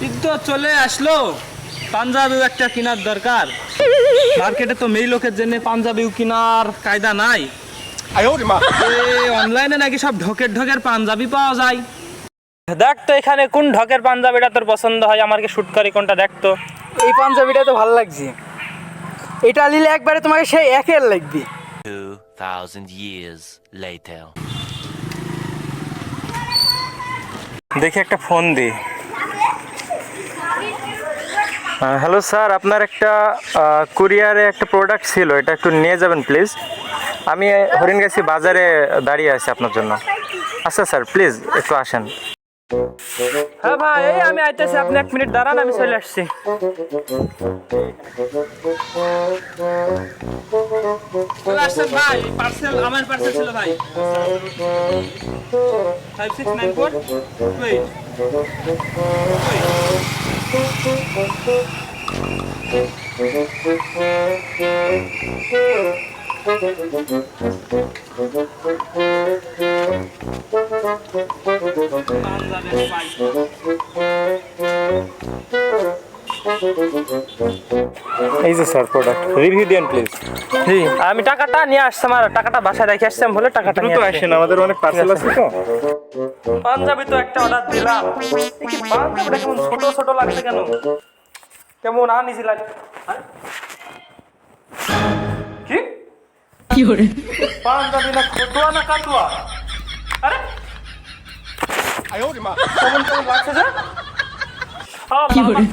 ঈদ তো চলে আসলো, পাঞ্জাবিও একটা কেনার দরকার। মার্কেটে তো মেয়ে লোকের জন্য পাঞ্জাবিও কেনার কায়দা নাই। অনলাইনে নাকি সব ঢোকের ঢোকের পাঞ্জাবি পাওয়া যায়। দেখ তো এখানে কোন ঢোকের পাঞ্জাবিটা তোর পছন্দ হয়, আমাকে শুট করি কোনটা দেখ তো। এই পাঞ্জাবিটা তো ভালো লাগছে, এটা নিলে একবারে তোমাকে সেই একের লাগবে। 2000 years later. দেখি একটা ফোন দি। হ্যালো স্যার, আপনার একটা কুরিয়ারে একটা প্রোডাক্ট ছিল, এটা একটু নিয়ে যাবেন প্লিজ। আমি হরিণগাছি বাজারে দাঁড়িয়ে আছি আপনার জন্য। আচ্ছা স্যার, প্লিজ একটু আসেন। হ্যাঁ ভাই, এই আমি আইতেছি, আপনি 1 মিনিট দাঁড়ান, আমি চলে আসছি। আসছেন ভাই, পার্সেল, আমার পার্সেল ছিল ভাই। 5694 ওয়েট। এই যে স্যার প্রোডাক্ট, রিভিউ দেন প্লিজ। জি, আমি টাকাটা নিয়ে আসছি, আমার টাকাটা বাসায় রেখে আসছি, বলে টাকাটা নিয়ে আসেন। আমাদের অনেক পার্সেল আছে তো। পাঞ্জাবি তো একটা অর্ডার দিলাম, কি পাঞ্জাবিটা কেমন ছোট ছোট লাগছে, কেন কেমন আনইজি লাগছে। কি কি করে পাঞ্জাবি না খোটুয়া না কাটুয়া? আরে কেমন কেমন লাগছে যে?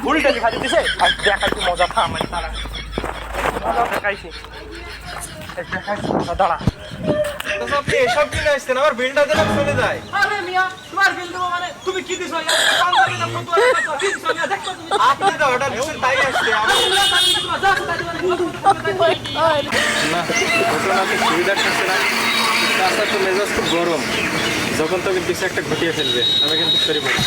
ফুল ডেলিভারি দিছে। আর দেখাইছি মজা, খা মানে তারা মজা দেখাইছি। দেখাইছি মজা, দাঁড়া। আপনি এসব কিনে আসছেন, আমার বিলটা দিলে চলে যায়। আরে মিয়া, তোমার বিল দেবো মানে তুমি কি দিছো? পাঞ্জাবি না খোটুয়া না কাটুয়া কি দিছো? মিয়া দেখো তুমি, আপনি তো অর্ডার দিছেন তাই আসছে। না, ঘটনাতে সুবিধা করছে না। রাস্তা তো মেজাজ খুব গরম, যখন তখন কিছু একটা ঘটিয়ে ফেলবে, আমি কিন্তু সরি বলি।